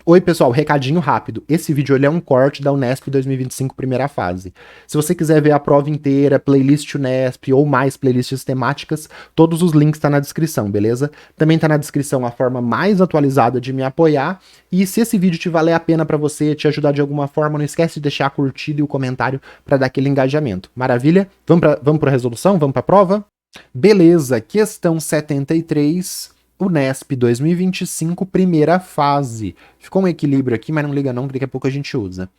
Oi, pessoal, recadinho rápido. Esse vídeo ele é um corte da Unesp 2025, primeira fase. Se você quiser ver a prova inteira, playlist Unesp ou mais playlists temáticas, todos os links estão na descrição, beleza? Também está na descrição a forma mais atualizada de me apoiar. E se esse vídeo te valer a pena para você, te ajudar de alguma forma, não esquece de deixar a curtida e o comentário para dar aquele engajamento. Maravilha? Vamos para a resolução? Vamos para a prova? Beleza, questão 73. Unesp 2025, primeira fase. Ficou um equilíbrio aqui, mas não liga não, que daqui a pouco a gente usa.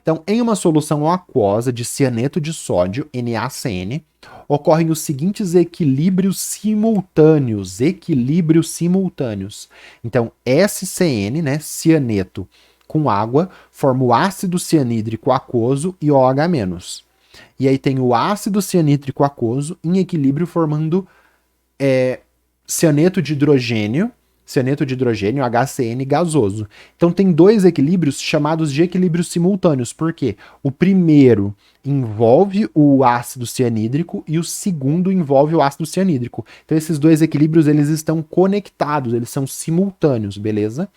Então, em uma solução aquosa de cianeto de sódio, NaCN, ocorrem os seguintes equilíbrios simultâneos. Equilíbrios simultâneos. Então, SCN, né, cianeto com água, forma o ácido cianídrico aquoso e OH-. E aí tem o ácido cianídrico aquoso em equilíbrio formando cianeto de hidrogênio, HCN gasoso. Então tem dois equilíbrios chamados de equilíbrios simultâneos. Por quê? O primeiro envolve o ácido cianídrico e o segundo envolve o ácido cianídrico. Então esses dois equilíbrios eles estão conectados, eles são simultâneos, beleza?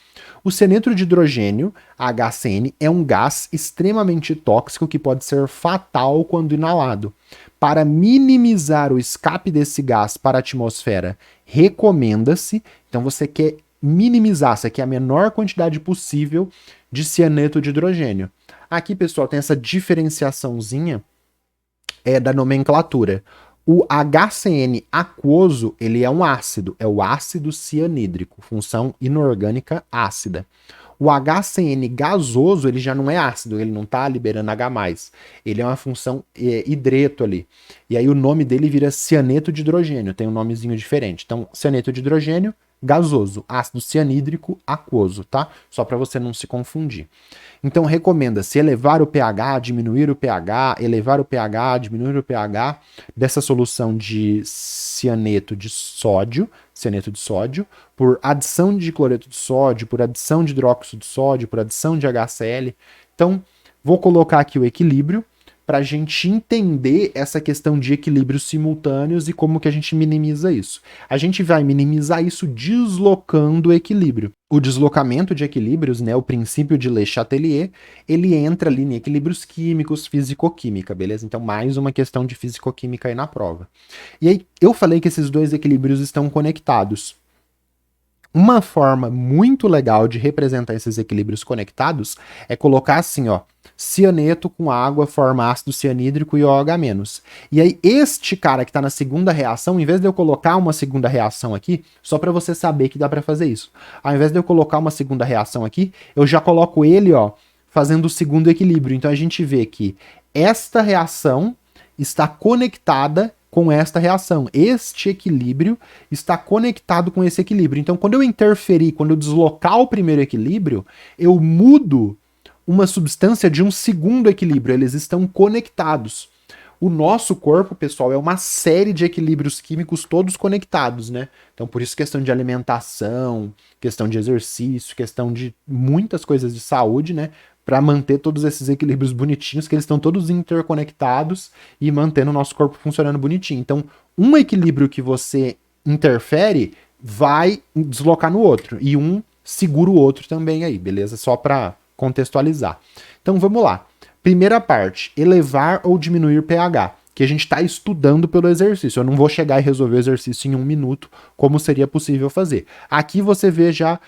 O cianeto de hidrogênio, HCN, é um gás extremamente tóxico que pode ser fatal quando inalado. Para minimizar o escape desse gás para a atmosfera, recomenda-se, então você quer minimizar, você quer a menor quantidade possível de cianeto de hidrogênio. Aqui, pessoal, tem essa diferenciaçãozinha da nomenclatura. O HCN aquoso, ele é um ácido, é o ácido cianídrico, função inorgânica ácida. O HCN gasoso, ele já não é ácido, ele não está liberando H+. Ele é uma função hidreto ali. E aí o nome dele vira cianeto de hidrogênio, tem um nomezinho diferente. Então, cianeto de hidrogênio, gasoso, ácido cianídrico aquoso, tá? Só para você não se confundir. Então, recomenda-se elevar o pH, diminuir o pH, elevar o pH, diminuir o pH dessa solução de cianeto de sódio, por adição de cloreto de sódio, por adição de hidróxido de sódio, por adição de HCl. Então, vou colocar aqui o equilíbrio para a gente entender essa questão de equilíbrios simultâneos e como que a gente minimiza isso. A gente vai minimizar isso deslocando o equilíbrio. O deslocamento de equilíbrios, né, o princípio de Le Chatelier, ele entra ali em equilíbrios químicos, fisicoquímica, beleza? Então, mais uma questão de fisicoquímica aí na prova. E aí, eu falei que esses dois equilíbrios estão conectados. Uma forma muito legal de representar esses equilíbrios conectados é colocar assim, ó, cianeto com água forma ácido cianídrico e OH-. E aí este cara que está na segunda reação, em vez de eu colocar uma segunda reação aqui, só para você saber que dá para fazer isso. Ao invés de eu colocar uma segunda reação aqui, eu já coloco ele, ó, fazendo o segundo equilíbrio. Então a gente vê que esta reação está conectada com esta reação. Este equilíbrio está conectado com esse equilíbrio. Então, quando eu interferir, quando eu deslocar o primeiro equilíbrio, eu mudo uma substância de um segundo equilíbrio. Eles estão conectados. O nosso corpo, pessoal, é uma série de equilíbrios químicos todos conectados, né? Então, por isso, questão de alimentação, questão de exercício, questão de muitas coisas de saúde, né? Para manter todos esses equilíbrios bonitinhos, que eles estão todos interconectados e mantendo o nosso corpo funcionando bonitinho. Então, um equilíbrio que você interfere vai deslocar no outro, e um segura o outro também aí, beleza? Só para contextualizar. Então, vamos lá. Primeira parte, elevar ou diminuir pH, que a gente está estudando pelo exercício. Eu não vou chegar e resolver o exercício em 1 minuto, como seria possível fazer. Aqui você vê já,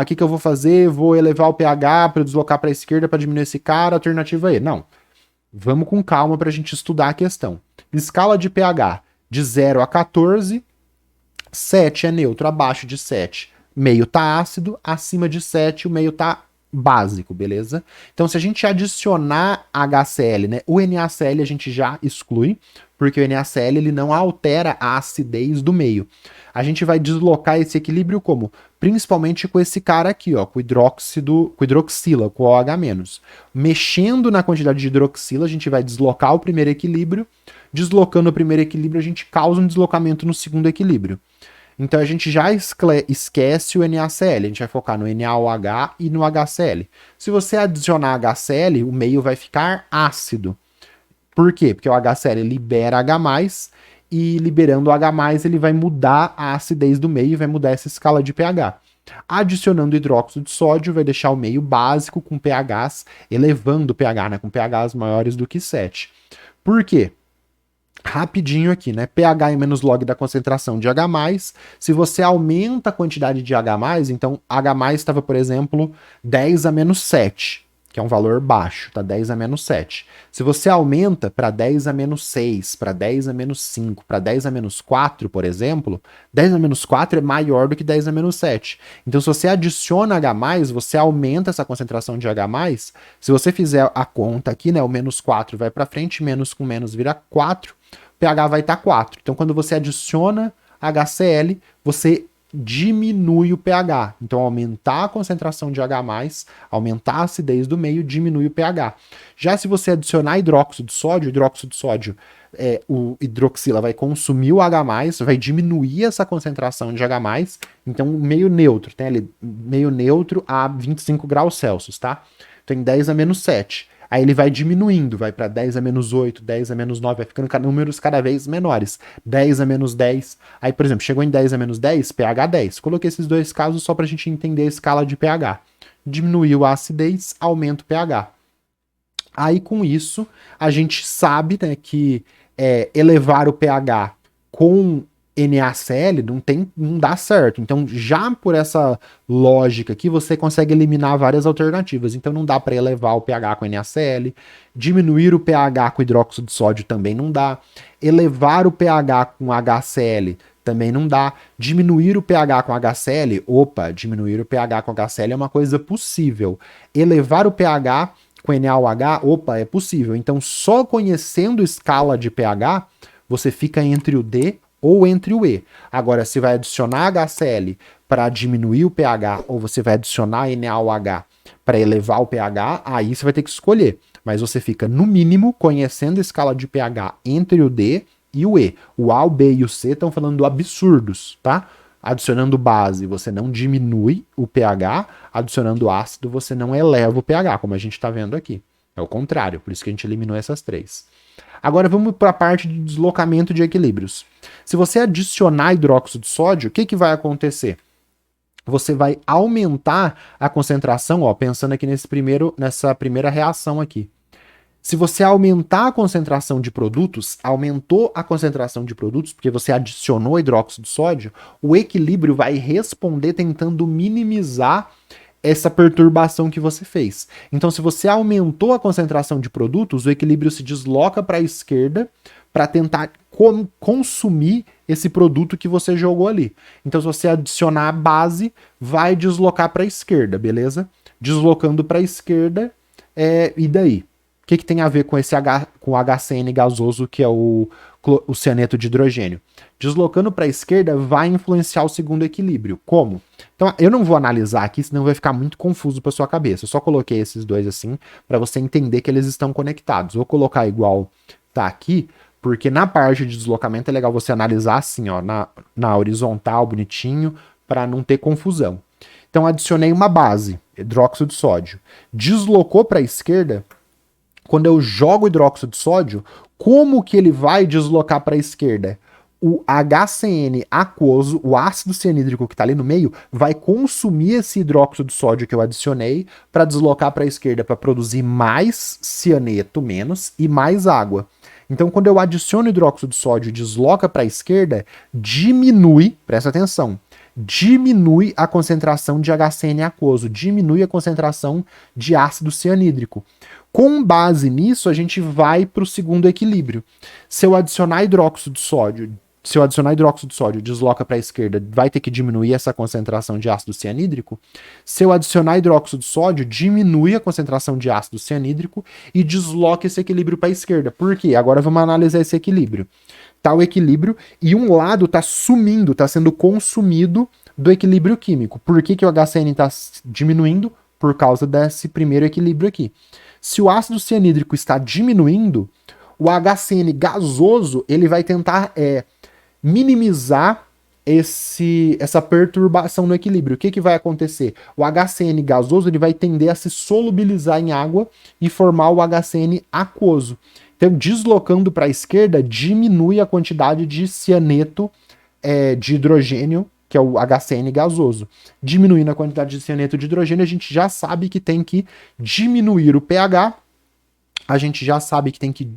o que eu vou fazer? Vou elevar o pH para deslocar para a esquerda para diminuir esse cara, alternativa E. Não. Vamos com calma para a gente estudar a questão. Escala de pH de 0 a 14, 7 é neutro, abaixo de 7, meio tá ácido, acima de 7 o meio tá básico, beleza? Então, se a gente adicionar HCl, né, o NaCl a gente já exclui, porque o NaCl ele não altera a acidez do meio. A gente vai deslocar esse equilíbrio como? Principalmente com esse cara aqui, ó, com hidroxila, com OH-. Mexendo na quantidade de hidroxila, a gente vai deslocar o primeiro equilíbrio. Deslocando o primeiro equilíbrio, a gente causa um deslocamento no segundo equilíbrio. Então a gente já esquece o NaCl, a gente vai focar no NaOH e no HCl. Se você adicionar HCl, o meio vai ficar ácido. Por quê? Porque o HCl libera H+, e liberando o H+, ele vai mudar a acidez do meio e vai mudar essa escala de pH. Adicionando hidróxido de sódio, vai deixar o meio básico com pHs, elevando o pH, né, com pHs maiores do que 7. Por quê? Rapidinho aqui, né? pH em menos log da concentração de H+, se você aumenta a quantidade de H+, então H+ estava, por exemplo, 10 a menos 7, que é um valor baixo, tá? 10 a menos 7. Se você aumenta para 10 a menos 6, para 10 a menos 5, para 10 a menos 4, por exemplo, 10 a menos 4 é maior do que 10 a menos 7. Então, se você adiciona H+, você aumenta essa concentração de H+. Se você fizer a conta aqui, né, o menos 4 vai para frente, menos com menos vira 4, o pH vai estar 4. Então, quando você adiciona HCl, você diminui o pH. Então, aumentar a concentração de H+, aumentar a acidez do meio, diminui o pH. Já se você adicionar hidróxido de sódio, o hidroxila vai consumir o H+, vai diminuir essa concentração de H+, então meio neutro, tem ali meio neutro a 25 graus Celsius, tá? Tem 10 a menos 7. Aí ele vai diminuindo, vai para 10 a menos 8, 10 a menos 9, vai ficando números cada vez menores. 10 a menos 10. Aí, por exemplo, chegou em 10 a menos 10, pH 10. Coloquei esses dois casos só para a gente entender a escala de pH. Diminuiu a acidez, aumenta o pH. Aí, com isso, a gente sabe, né, que elevar o pH com NaCl não dá certo. Então, já por essa lógica aqui, você consegue eliminar várias alternativas. Então, não dá para elevar o pH com NaCl, diminuir o pH com hidróxido de sódio também não dá, elevar o pH com HCl também não dá, diminuir o pH com HCl, diminuir o pH com HCl é uma coisa possível. Elevar o pH com NaOH, é possível. Então, só conhecendo escala de pH, você fica entre o D ou entre o E. Agora, se vai adicionar HCl para diminuir o pH ou você vai adicionar NaOH para elevar o pH, aí você vai ter que escolher. Mas você fica, no mínimo, conhecendo a escala de pH entre o D e o E. O A, o B e o C estão falando absurdos, tá? Adicionando base, você não diminui o pH, adicionando ácido, você não eleva o pH, como a gente está vendo aqui. É o contrário, por isso que a gente eliminou essas três. Agora vamos para a parte de deslocamento de equilíbrios. Se você adicionar hidróxido de sódio, o que vai acontecer? Você vai aumentar a concentração, pensando aqui nessa primeira reação aqui. Se você aumentar a concentração de produtos, aumentou a concentração de produtos, porque você adicionou hidróxido de sódio, o equilíbrio vai responder tentando minimizar essa perturbação que você fez. Então, se você aumentou a concentração de produtos, o equilíbrio se desloca para a esquerda para tentar consumir esse produto que você jogou ali. Então, se você adicionar a base, vai deslocar para a esquerda, beleza? Deslocando para a esquerda, e daí? O que tem a ver com com o HCN gasoso, que é o cianeto de hidrogênio? Deslocando para a esquerda vai influenciar o segundo equilíbrio. Como? Então, eu não vou analisar aqui, senão vai ficar muito confuso para sua cabeça. Eu só coloquei esses dois assim, para você entender que eles estão conectados. Vou colocar igual tá aqui, porque na parte de deslocamento é legal você analisar assim, na horizontal, bonitinho, para não ter confusão. Então, adicionei uma base, hidróxido de sódio. Deslocou para a esquerda. Quando eu jogo hidróxido de sódio, como que ele vai deslocar para a esquerda? O HCN aquoso, o ácido cianídrico que está ali no meio, vai consumir esse hidróxido de sódio que eu adicionei para deslocar para a esquerda para produzir mais cianeto, menos, e mais água. Então, quando eu adiciono hidróxido de sódio e desloca para a esquerda, diminui, presta atenção, diminui a concentração de HCN aquoso, diminui a concentração de ácido cianídrico. Com base nisso, a gente vai para o segundo equilíbrio. Se eu adicionar hidróxido de sódio, desloca para a esquerda, vai ter que diminuir essa concentração de ácido cianídrico. Se eu adicionar hidróxido de sódio, diminui a concentração de ácido cianídrico e desloca esse equilíbrio para a esquerda. Por quê? Agora vamos analisar esse equilíbrio. Tá o equilíbrio e um lado está sumindo, está sendo consumido do equilíbrio químico. Por que o HCN está diminuindo? Por causa desse primeiro equilíbrio aqui. Se o ácido cianídrico está diminuindo, o HCN gasoso ele vai tentar minimizar essa perturbação no equilíbrio. O que vai acontecer? O HCN gasoso ele vai tender a se solubilizar em água e formar o HCN aquoso. Então, deslocando para a esquerda, diminui a quantidade de cianeto de hidrogênio que é o HCN gasoso. Diminuindo a quantidade de cianeto de hidrogênio, a gente já sabe que tem que diminuir o pH, a gente já sabe que tem que.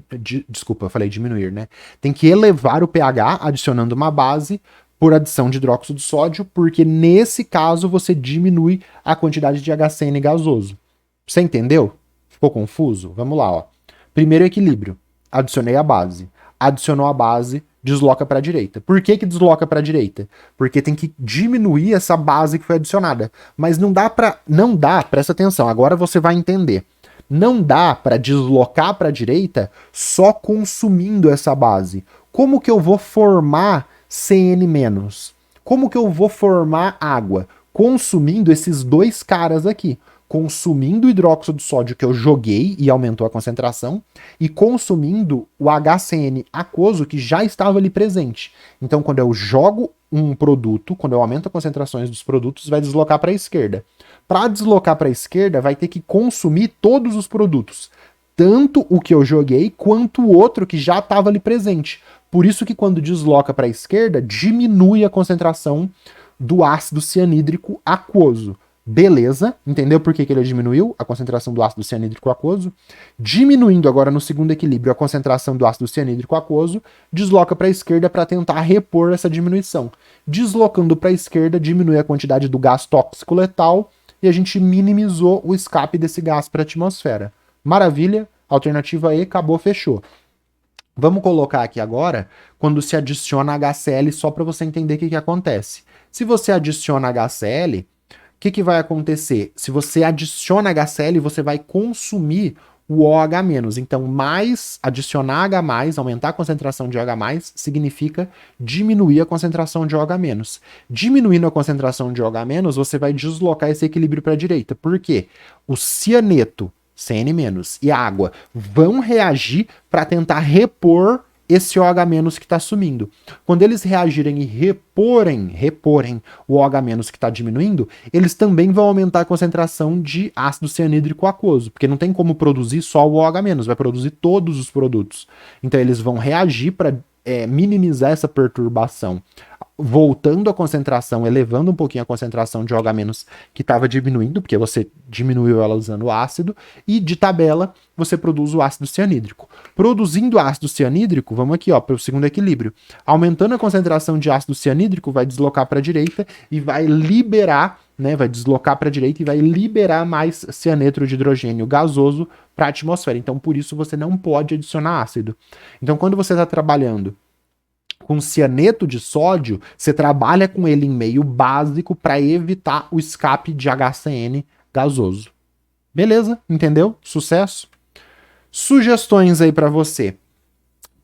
Desculpa, eu falei diminuir, né? Tem que elevar o pH adicionando uma base por adição de hidróxido de sódio, porque nesse caso você diminui a quantidade de HCN gasoso. Você entendeu? Ficou confuso? Vamos lá, ó. Primeiro equilíbrio. Adicionei a base. Adicionou a base, desloca para a direita. Por que desloca para a direita? Porque tem que diminuir essa base que foi adicionada. Mas não dá, presta atenção, agora você vai entender. Não dá para deslocar para a direita só consumindo essa base. Como que eu vou formar CN-? Como que eu vou formar água? Consumindo esses dois caras aqui. Consumindo o hidróxido de sódio que eu joguei e aumentou a concentração, e consumindo o HCN aquoso que já estava ali presente. Então, quando eu jogo um produto, quando eu aumento as concentrações dos produtos, vai deslocar para a esquerda. Para deslocar para a esquerda, vai ter que consumir todos os produtos, tanto o que eu joguei quanto o outro que já estava ali presente. Por isso que quando desloca para a esquerda, diminui a concentração do ácido cianídrico aquoso. Beleza, entendeu por que ele diminuiu a concentração do ácido cianídrico aquoso? Diminuindo agora no segundo equilíbrio a concentração do ácido cianídrico aquoso, desloca para a esquerda para tentar repor essa diminuição. Deslocando para a esquerda, diminui a quantidade do gás tóxico letal e a gente minimizou o escape desse gás para a atmosfera. Maravilha, alternativa E, acabou, fechou. Vamos colocar aqui agora quando se adiciona HCl só para você entender o que acontece. Se você adiciona HCl, o que vai acontecer? Se você adiciona HCl, você vai consumir o OH-. Então, adicionar H+, aumentar a concentração de OH+, significa diminuir a concentração de OH-. Diminuindo a concentração de OH-, você vai deslocar esse equilíbrio para a direita. Por quê? O cianeto, CN-, e a água vão reagir para tentar repor esse OH- que está sumindo. Quando eles reagirem e reporem o OH- que está diminuindo, eles também vão aumentar a concentração de ácido cianídrico aquoso, porque não tem como produzir só o OH-, vai produzir todos os produtos. Então eles vão reagir para minimizar essa perturbação, voltando a concentração, elevando um pouquinho a concentração de OH- que estava diminuindo, porque você diminuiu ela usando o ácido, e de tabela você produz o ácido cianídrico. Produzindo ácido cianídrico, vamos aqui para o segundo equilíbrio. Aumentando a concentração de ácido cianídrico, vai deslocar para a direita e vai liberar, vai deslocar para a direita e vai liberar mais cianeto de hidrogênio gasoso para a atmosfera. Então, por isso, você não pode adicionar ácido. Então, quando você está trabalhando com cianeto de sódio, você trabalha com ele em meio básico para evitar o escape de HCN gasoso. Beleza? Entendeu? Sucesso? Sugestões aí para você.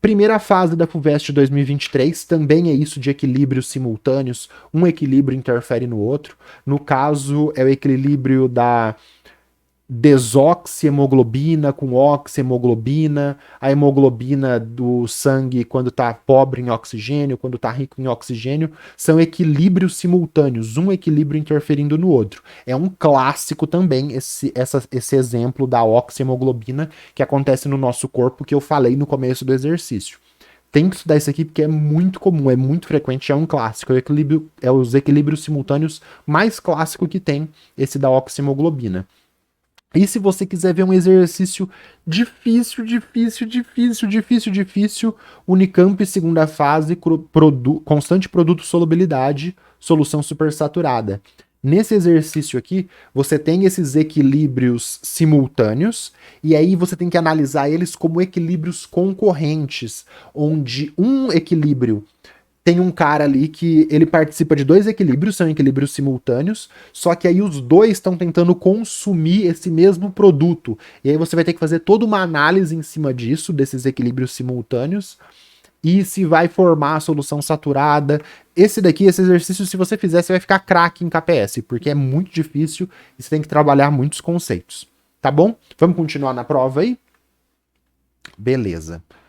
Primeira fase da FUVEST 2023 também é isso de equilíbrios simultâneos. Um equilíbrio interfere no outro. No caso, é o equilíbrio da desoxihemoglobina com oxihemoglobina, a hemoglobina do sangue quando está pobre em oxigênio, quando está rico em oxigênio, são equilíbrios simultâneos, um equilíbrio interferindo no outro. É um clássico também esse exemplo da oxihemoglobina que acontece no nosso corpo, que eu falei no começo do exercício. Tem que estudar isso aqui porque é muito comum, é muito frequente, é um clássico. É os equilíbrios simultâneos mais clássico que tem, esse da oxihemoglobina. E se você quiser ver um exercício difícil, Unicamp segunda fase, constante produto solubilidade, solução supersaturada. Nesse exercício aqui, você tem esses equilíbrios simultâneos, e aí você tem que analisar eles como equilíbrios concorrentes, onde um equilíbrio tem um cara ali que ele participa de dois equilíbrios, são equilíbrios simultâneos, só que aí os dois estão tentando consumir esse mesmo produto. E aí você vai ter que fazer toda uma análise em cima disso, desses equilíbrios simultâneos, e se vai formar a solução saturada. Esse exercício, se você fizer, você vai ficar craque em KPS, porque é muito difícil e você tem que trabalhar muitos conceitos. Tá bom? Vamos continuar na prova aí? Beleza.